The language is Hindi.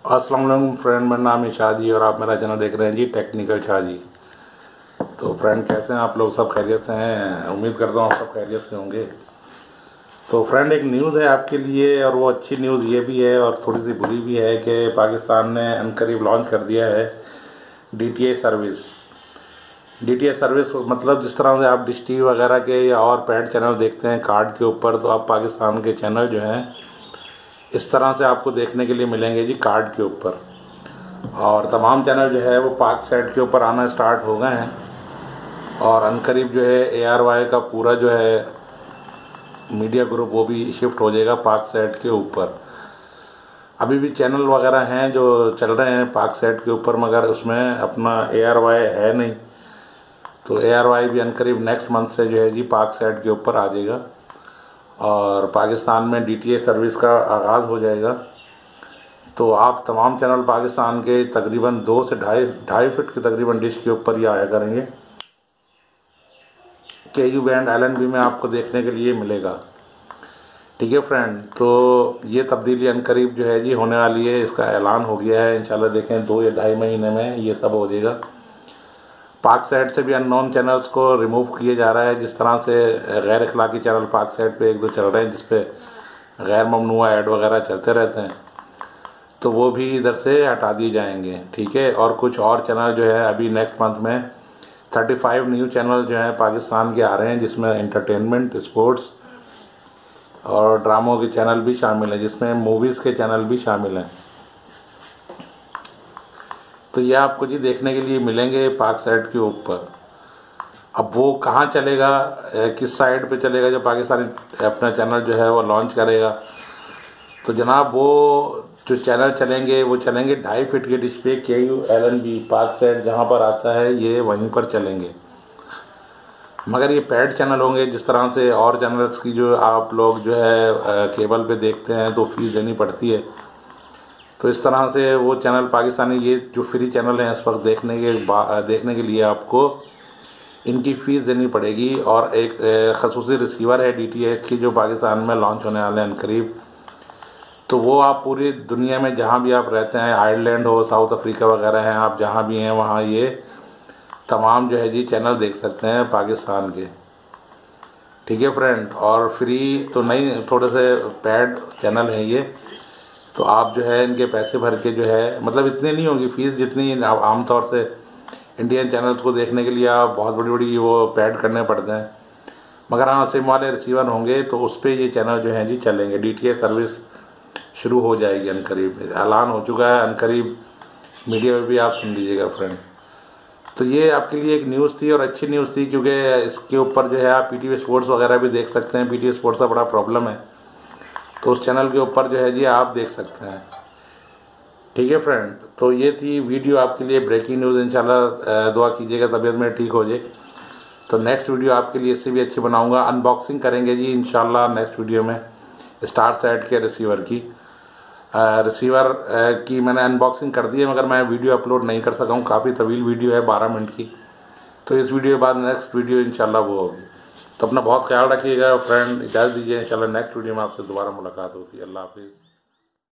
अस्सलाम वालेकुम फ्रेंड, मेरा नाम है शाहजी और आप मेरा चैनल देख रहे हैं जी टेक्निकल शाहजी। तो फ्रेंड कैसे हैं आप लोग? सब खैरियत से हैं? उम्मीद करता हूँ आप सब खैरियत से होंगे। तो फ्रेंड एक न्यूज़ है आपके लिए, और वो अच्छी न्यूज़ ये भी है और थोड़ी सी बुरी भी है कि पाकिस्तान ने अनकरीब लॉन्च कर दिया है DTH सर्विस। DTH सर्विस मतलब जिस तरह से आप डिश टीवी वगैरह के या और पेड चैनल देखते हैं कार्ड के ऊपर, तो आप पाकिस्तान के चैनल जो हैं इस तरह से आपको देखने के लिए मिलेंगे जी कार्ड के ऊपर। और तमाम चैनल जो है वो पाक सेट के ऊपर आना स्टार्ट हो गए हैं, और अनकरीब जो है ARY का पूरा जो है मीडिया ग्रुप वो भी शिफ्ट हो जाएगा पाक सेट के ऊपर। अभी भी चैनल वगैरह हैं जो चल रहे हैं पाक सेट के ऊपर, मगर उसमें अपना ARY है नहीं। तो ARY भी अनकरीब नेक्स्ट मंथ से जो है जी पाक सेट के ऊपर आ जाएगा और पाकिस्तान में DTH सर्विस का आगाज़ हो जाएगा। तो आप तमाम चैनल पाकिस्तान के तकरीबन 2 से ढाई फीट की तकरीबन डिश के ऊपर ही आया करेंगे। KU बैंड LNB में आपको देखने के लिए मिलेगा। ठीक है फ्रेंड, तो ये तब्दीली अनकरीब जो है जी होने वाली है, इसका ऐलान हो गया है। इंशाल्लाह देखें 2 या ढाई महीने में ये सब हो जाएगा। पाक साइड से भी अननोन चैनल्स को रिमूव किए जा रहा है, जिस तरह से गैर अखलाकी चैनल पाक साइड पे 1-2 चल रहे हैं जिसपे गैर ममनुआ ऐड वगैरह चलते रहते हैं, तो वो भी इधर से हटा दिए जाएंगे। ठीक है, और कुछ और चैनल जो है अभी नेक्स्ट मंथ में 35 न्यू चैनल जो हैं पाकिस्तान के आ रहे हैं, जिसमें एंटरटेनमेंट, स्पोर्ट्स और ड्रामों के चैनल भी शामिल हैं, जिसमें मूवीज़ के चैनल भी शामिल हैं। तो ये आपको जी देखने के लिए मिलेंगे पाक साइड के ऊपर। अब वो कहाँ चलेगा, किस साइड पे चलेगा जो पाकिस्तानी अपना चैनल जो है वो लॉन्च करेगा, तो जनाब वो जो चैनल चलेंगे वो चलेंगे 2.5 फीट के डिश पे KU LNB पाक सेट जहाँ पर आता है ये वहीं पर चलेंगे। मगर ये पैड चैनल होंगे, जिस तरह से और चैनल्स की जो आप लोग जो है केबल पे देखते हैं तो फीस देनी पड़ती है, तो इस तरह से वो चैनल पाकिस्तानी ये जो फ्री चैनल हैं इस वक्त देखने के लिए आपको इनकी फ़ीस देनी पड़ेगी। और एक खसूसी रिसीवर है DTH की जो पाकिस्तान में लॉन्च होने वाले हैं अनकरीब, तो वो आप पूरी दुनिया में जहाँ भी आप रहते हैं, आयरलैंड हो, साउथ अफ्रीका वगैरह हैं, आप जहाँ भी हैं वहाँ ये तमाम जो है जी चैनल देख सकते हैं पाकिस्तान के। ठीक है फ्रेंड, और फ्री तो नहीं, थोड़े से पैड चैनल हैं ये, तो आप जो है इनके पैसे भर के जो है, मतलब इतने नहीं होगी फ़ीस जितनी आमतौर से इंडियन चैनल्स को देखने के लिए आप बहुत बड़ी बड़ी वो पैड करने पड़ते हैं। मगर हाँ सिम वाले रिसीवर होंगे तो उस पर ये चैनल जो हैं जी चलेंगे। DTH सर्विस शुरू हो जाएगी अनकरीब, ऐलान हो चुका है, अनकरीब मीडिया में भी आप सुन लीजिएगा फ्रेंड। तो ये आपके लिए एक न्यूज़ थी और अच्छी न्यूज़ थी, क्योंकि इसके ऊपर जो है आप PTV स्पोर्ट्स वगैरह भी देख सकते हैं। PTV स्पोर्ट्स का बड़ा प्रॉब्लम है, तो उस चैनल के ऊपर जो है जी आप देख सकते हैं। ठीक है फ्रेंड, तो ये थी वीडियो आपके लिए ब्रेकिंग न्यूज़। इंशाल्लाह दुआ कीजिएगा तबीयत में ठीक हो जाए, तो नेक्स्ट वीडियो आपके लिए इससे भी अच्छी बनाऊंगा। अनबॉक्सिंग करेंगे जी इंशाल्लाह नेक्स्ट वीडियो में स्टार सेट के रिसीवर की। रिसीवर की मैंने अनबॉक्सिंग कर दी है, मगर मैं वीडियो अपलोड नहीं कर सका हूँ, काफ़ी तवील वीडियो है 12 मिनट की। तो इस वीडियो के बाद नेक्स्ट वीडियो इंशाल्लाह वो होगी। तो अपना बहुत ख्याल रखिएगा फ्रेंड, इजाज़त दीजिए, इंशाल्लाह नेक्स्ट वीडियो में आपसे दोबारा मुलाकात होगी। अल्लाह हाफिज़।